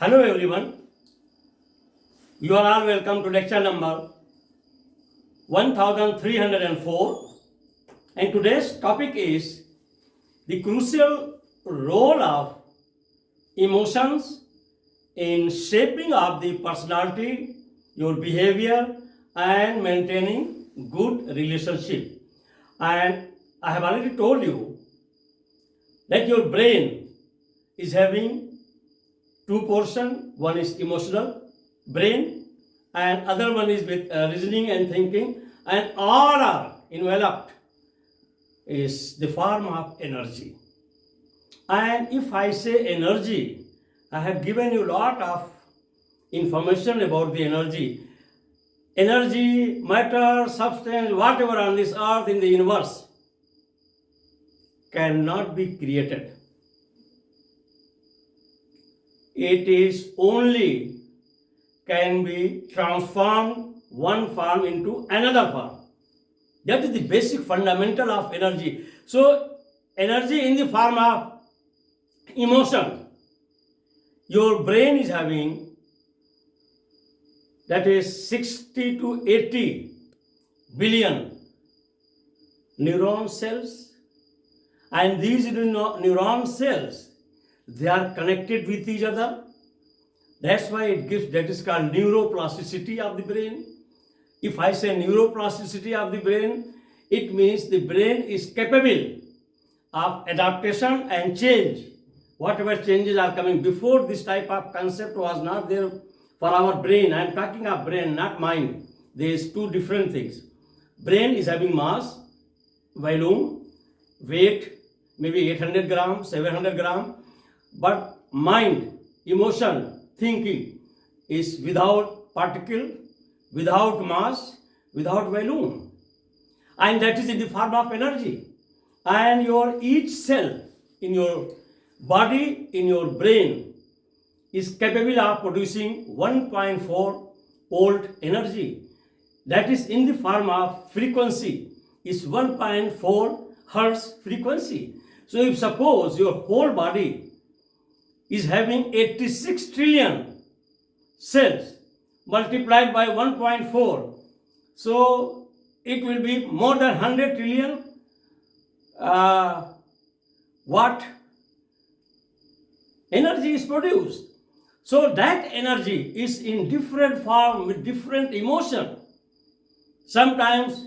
Hello everyone, you are all welcome to lecture number 1304, and today's topic is the crucial role of emotions in shaping of the personality, your behavior and maintaining good relationship. And I have already told you that your brain is having two portion. One is emotional brain and other one is with reasoning and thinking, and all are enveloped is the form of energy. And if I say energy, I have given you a lot of information about the energy. Energy, matter, substance, whatever on this earth in the universe cannot be created. It is only can be transformed one form into another form. That is the basic fundamental of energy. So, energy in the form of emotion. Your brain is having, that is 60 to 80 billion neuron cells, and these neuron cells, they are connected with each other. That's why it gives, that is called neuroplasticity of the brain. If I say neuroplasticity of the brain, it means the brain is capable of adaptation and change. Whatever changes are coming, before this type of concept was not there for our brain. I am talking of brain, not mind. There is two different things. Brain is having mass, volume, weight, maybe 800 grams, 700 grams. But mind, emotion, thinking is without particle, without mass, without volume. And that is in the form of energy. And your each cell in your body, in your brain, is capable of producing 1.4 volt energy. That is in the form of frequency, is 1.4 hertz frequency. So if suppose your whole body is having 86 trillion cells multiplied by 1.4, so it will be more than 100 trillion watt energy is produced. So that energy is in different form with different emotion. Sometimes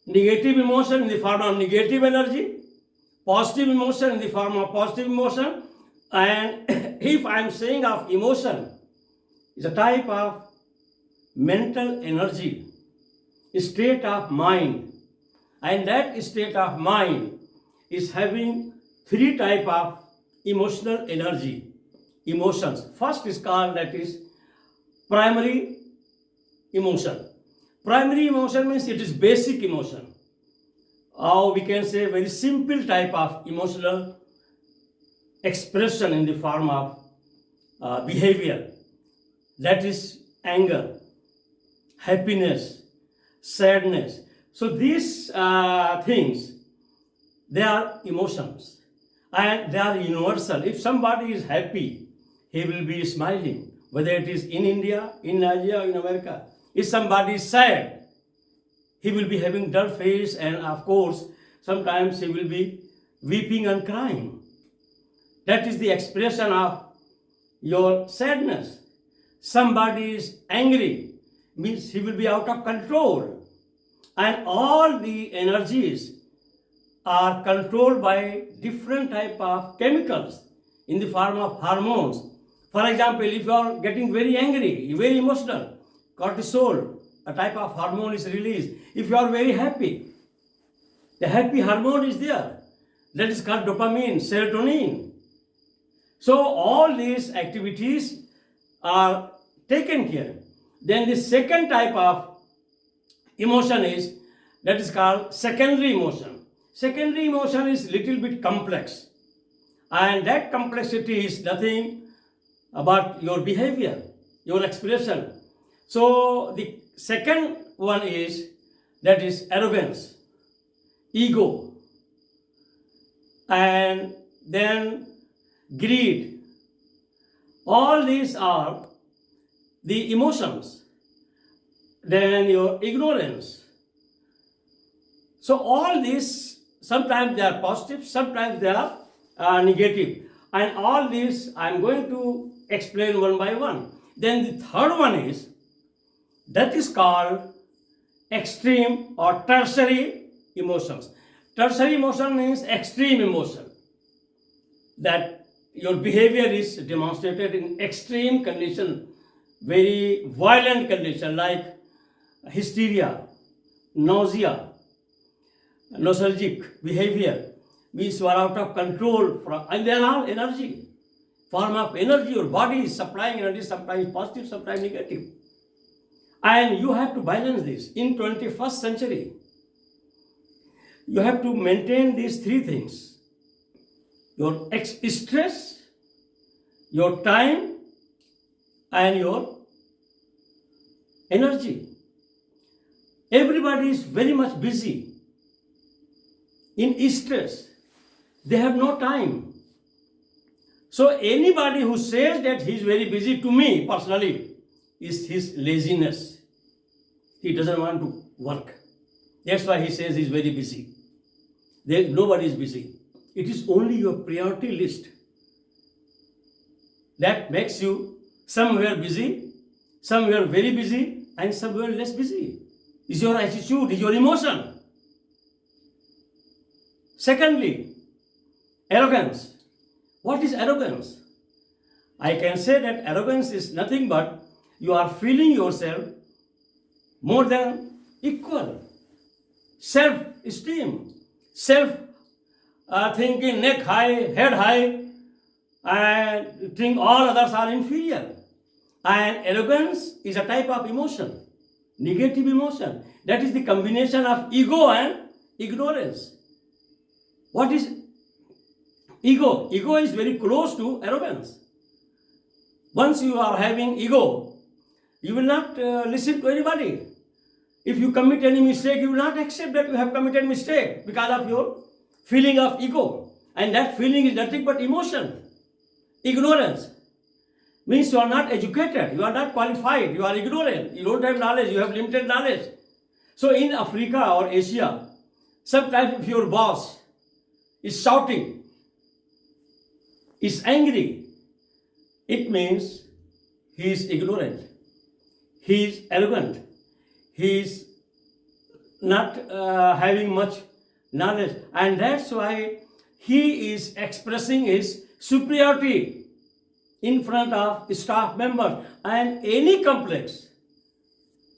negative emotion in the form of negative energy, positive emotion in the form of positive emotion. And if I am saying of emotion, is a type of mental energy, state of mind, and that state of mind is having three type of emotional energy, emotions. First is called, that is primary emotion. Primary emotion means it is basic emotion, or we can say very simple type of emotional expression in the form of behavior. That is anger, happiness, sadness. So these things, they are emotions and they are universal. If somebody is happy, he will be smiling, whether it is in India, in Nigeria, or in America. If somebody is sad, he will be having dull face, and of course, sometimes he will be weeping and crying. That is the expression of your sadness. Somebody is angry, means he will be out of control. And all the energies are controlled by different type of chemicals in the form of hormones. For example, if you are getting very angry, very emotional, cortisol, a type of hormone is released. If you are very happy, the happy hormone is there. That is called dopamine, serotonin. So all these activities are taken care. Then the second type of emotion is, that is called secondary emotion. Secondary emotion is little bit complex, and that complexity is nothing about your behavior, your expression. So the second one is, that is arrogance, ego, and then greed, All these are the emotions. Then your ignorance. So all these, sometimes they are positive, sometimes they are negative. And all these I am going to explain one by one. Then the third one is, that is called extreme or tertiary emotions. Tertiary emotion means extreme emotion, that your behavior is demonstrated in extreme condition, very violent condition like hysteria, nausea, nostalgic behavior, means you are out of control, and they are all energy, form of energy. Your body is supplying energy, sometimes positive, sometimes negative. And you have to balance this. In 21st century, you have to maintain these three things: your stress, your time, and your energy. Everybody is very much busy in stress. They have no time. So anybody who says that he is very busy, to me personally, is his laziness. He doesn't want to work. That's why he says he is very busy. Nobody is busy. It is only your priority list that makes you somewhere busy, somewhere very busy, and somewhere less busy. Is your attitude, is your emotion. Secondly, arrogance. What is arrogance? I can say that arrogance is nothing but you are feeling yourself more than equal. Self-esteem, self-thinking, neck high, head high, and think all others are inferior. And arrogance is a type of emotion, negative emotion. That is the combination of ego and ignorance. What is ego? Ego is very close to arrogance. Once you are having ego, you will not listen to anybody. If you commit any mistake, you will not accept that you have committed mistake because of your feeling of ego. And that feeling is nothing but emotion. Ignorance means you are not educated, you are not qualified, you are ignorant, you don't have knowledge, you have limited knowledge. So in Africa or Asia, sometimes if your boss is shouting, is angry, it means he is ignorant, he is arrogant, he is not having much knowledge, and that's why he is expressing his superiority in front of staff members. And any complex,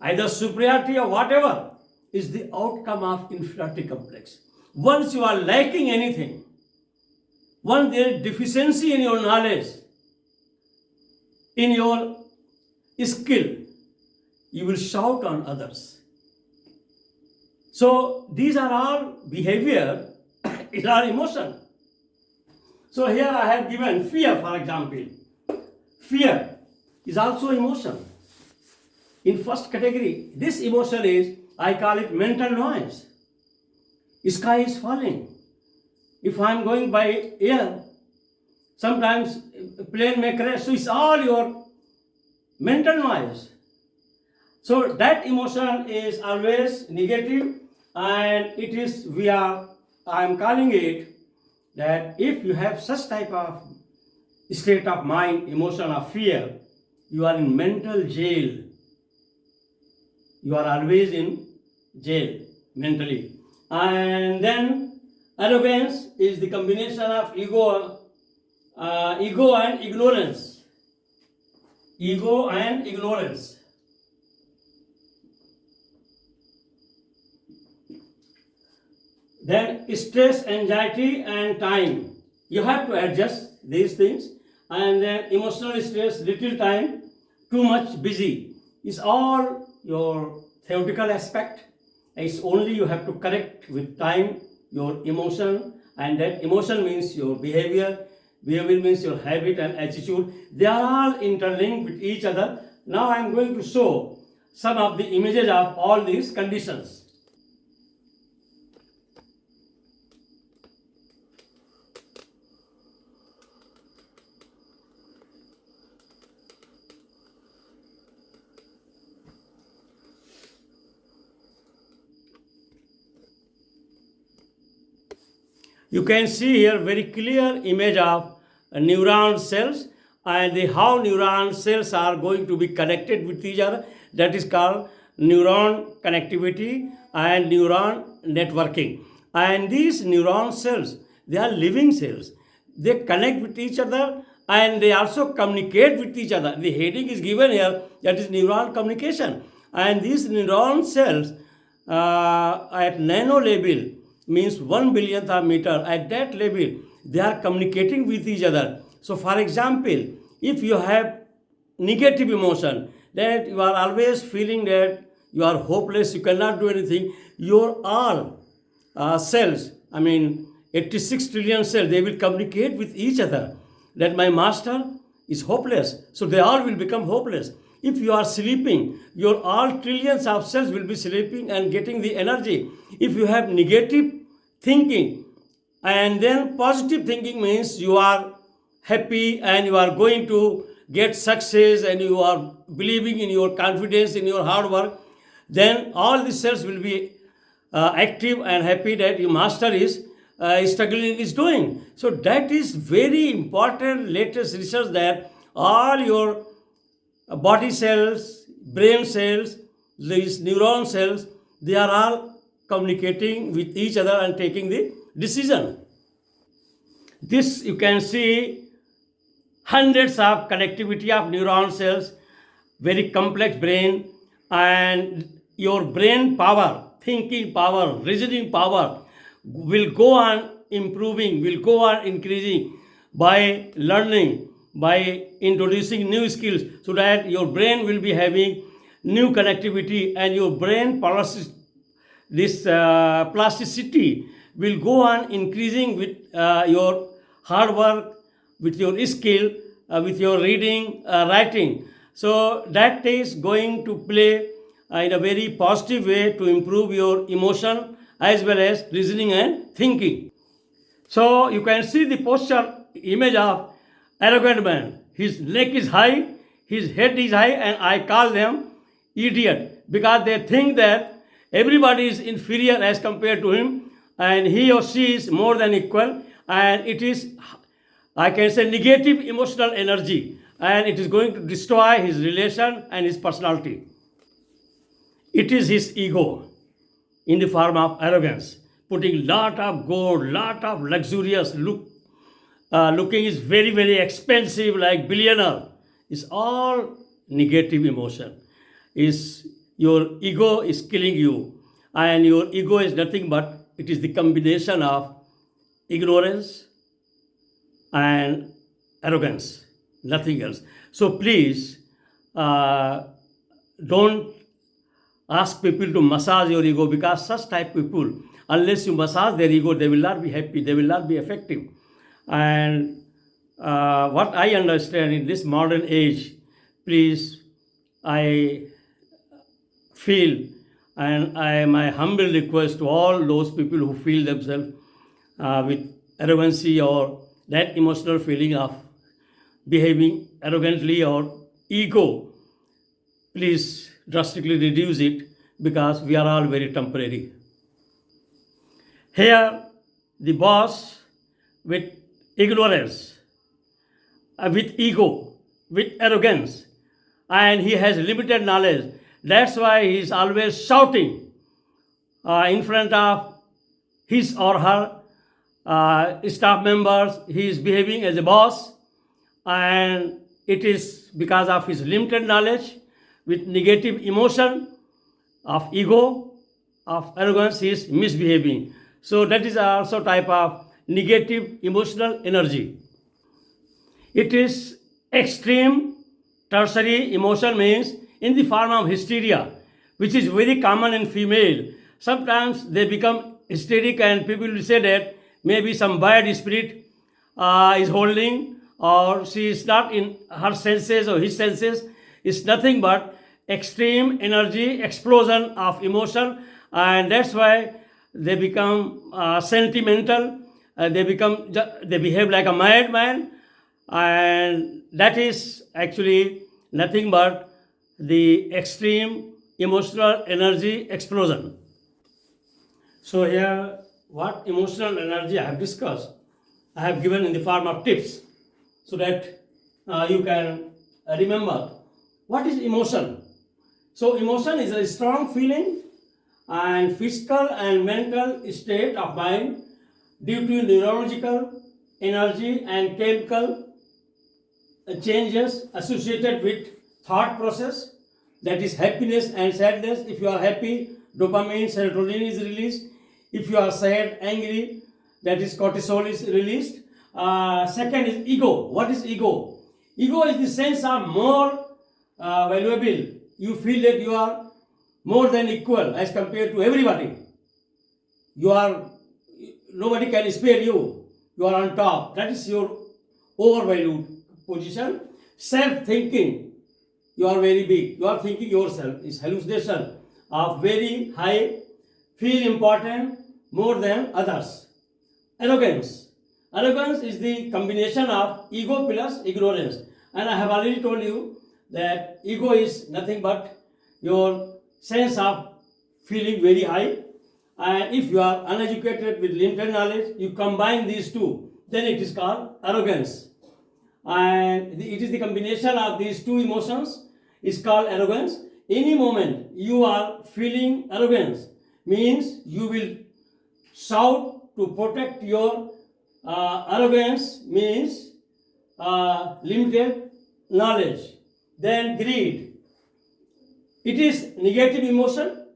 either superiority or whatever, is the outcome of inferiority complex. Once you are lacking anything, once there is deficiency in your knowledge, in your skill, you will shout on others. So these are all behavior, is our emotion. So here I have given fear, for example. Fear is also emotion. In first category, this emotion is, I call it mental noise. Sky is falling. If I am going by air, sometimes a plane may crash. So it's all your mental noise. So that emotion is always negative, and it is, I am calling it that if you have such type of state of mind, emotion of fear, you are in mental jail. You are always in jail mentally. And then arrogance is the combination of ego and ignorance. Ego and ignorance. Then stress, anxiety, and time. You have to adjust these things. And then emotional stress, little time, too much busy. It's all your theoretical aspect. It's only you have to correct with time your emotion, and that emotion means your behavior. Behavior means your habit and attitude. They are all interlinked with each other. Now I am going to show some of the images of all these conditions. You can see here very clear image of neuron cells and how neuron cells are going to be connected with each other. That is called neuron connectivity and neuron networking. And these neuron cells, they are living cells. They connect with each other and they also communicate with each other. The heading is given here, that is neuron communication. And these neuron cells at nano level, means 1 billionth of meter, at that level they are communicating with each other. So for example, if you have negative emotion, that you are always feeling that you are hopeless, you cannot do anything, your all cells, 86 trillion cells, they will communicate with each other that my master is hopeless, so they all will become hopeless. If you are sleeping, your all trillions of cells will be sleeping and getting the energy. If you have negative thinking, and then positive thinking means you are happy and you are going to get success and you are believing in your confidence, in your hard work, then all these cells will be active and happy that your master is struggling, is doing. So that is very important latest research, that all your body cells, brain cells, these neuron cells, they are all communicating with each other and taking the decision. This you can see hundreds of connectivity of neuron cells, very complex brain, and your brain power, thinking power, reasoning power will go on improving, will go on increasing by learning, by introducing new skills, so that your brain will be having new connectivity and your brain plasticity will go on increasing with your hard work, with your skill, with your reading, writing. So that is going to play in a very positive way to improve your emotion as well as reasoning and thinking. So you can see the posture image of arrogant man. His neck is high, his head is high, and I call them idiot because they think that everybody is inferior as compared to him and he or she is more than equal, and it is, I can say, negative emotional energy, and it is going to destroy his relation and his personality. It is his ego in the form of arrogance, putting lot of gold, lot of luxurious looking is very, very expensive, like billionaire. It's all negative emotion. Is your ego is killing you, and your ego is nothing but it is the combination of ignorance and arrogance, nothing else. So please don't ask people to massage your ego, because such type people, unless you massage their ego, they will not be happy, they will not be effective. And what I understand in this modern age, please, I feel, and my humble request to all those people who feel themselves with arrogancy or that emotional feeling of behaving arrogantly or ego, please drastically reduce it, because we are all very temporary. Here, the boss with ignorance, with ego, with arrogance, and he has limited knowledge. That's why he is always shouting in front of his or her staff members. He is behaving as a boss, and it is because of his limited knowledge, with negative emotion of ego, of arrogance, he is misbehaving. So that is also type of negative emotional energy. It is extreme tertiary emotion, means in the form of hysteria, which is very common in female. Sometimes they become hysteric and people will say that maybe some bad spirit is holding, or she is not in her senses or his senses. It's nothing but extreme energy, explosion of emotion, and that's why they become sentimental. They behave like a madman, and that is actually nothing but the extreme emotional energy explosion. So here what emotional energy I have discussed, I have given in the form of tips so that you can remember what is emotion. So, emotion is a strong feeling and physical and mental state of mind due to neurological, energy, and chemical changes associated with thought process, that is happiness and sadness. If you are happy, dopamine, serotonin is released. If you are sad, angry, that is cortisol is released. Second is ego. What is ego? Ego is the sense of more valuable. You feel that you are more than equal as compared to everybody. You are, nobody can spare you. You are on top. That is your overvalued position. Self-thinking. You are very big. You are thinking yourself. Is hallucination of very high, feel important more than others. Arrogance. Arrogance is the combination of ego plus ignorance. And I have already told you that ego is nothing but your sense of feeling very high. And if you are uneducated with limited knowledge, you combine these two, then it is called arrogance. And it is the combination of these two emotions is called arrogance. Any moment you are feeling arrogance means you will shout to protect your arrogance, means limited knowledge. Then greed. It is negative emotion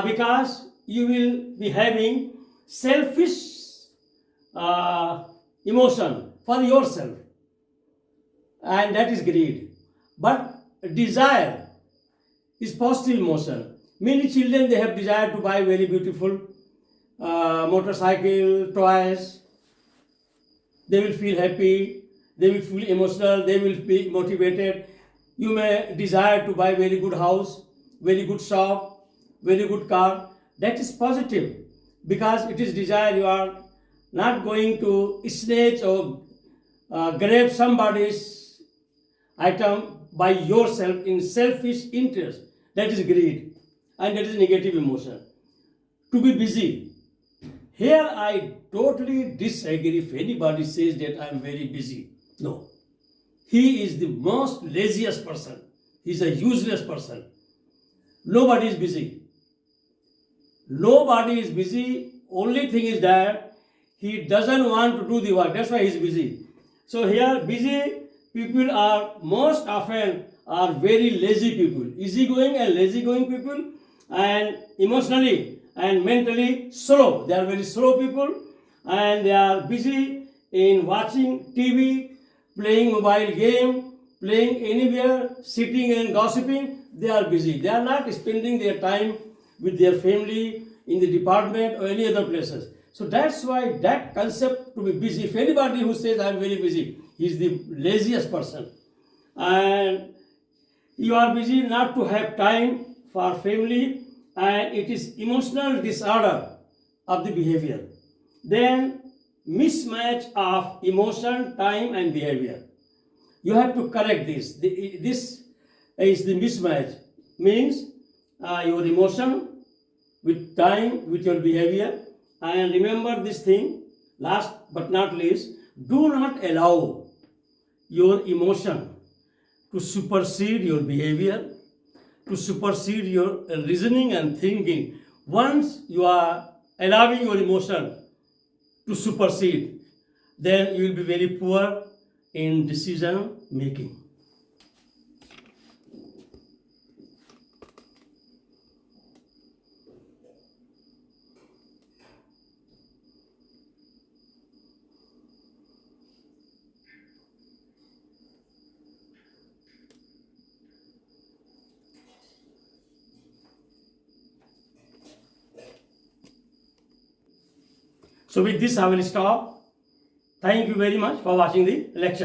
because you will be having selfish emotion for yourself, and that is greed. But desire is positive emotion. Many children, they have desire to buy very beautiful motorcycle, toys. They will feel happy, they will feel emotional, they will be motivated. You may desire to buy very good house, very good shop, very good car. That is positive because it is desire. You are not going to snatch or grab somebody's item by yourself in selfish interest. That is greed and that is negative emotion. To be busy. Here I totally disagree if anybody says that I am very busy. No. He is the most laziest person. He is a useless person. Nobody is busy. Nobody is busy. Only thing is that he doesn't want to do the work. That's why he is busy. So here busy people are most often are very lazy people. Easygoing and lazy-going people, and emotionally and mentally slow. They are very slow people and they are busy in watching TV, playing mobile game, playing anywhere, sitting and gossiping. They are busy. They are not spending their time with their family in the department or any other places. So that's why that concept to be busy, if anybody who says I am very busy, he is the laziest person. And you are busy not to have time for family, and it is emotional disorder of the behavior. Then mismatch of emotion, time and behavior. You have to correct this. This is the mismatch. Means your emotion with time, with your behavior. And remember this thing, last but not least, do not allow your emotion to supersede your behavior, to supersede your reasoning and thinking. Once you are allowing your emotion to supersede, then you will be very poor in decision making. So with this I will stop. Thank you very much for watching the lecture.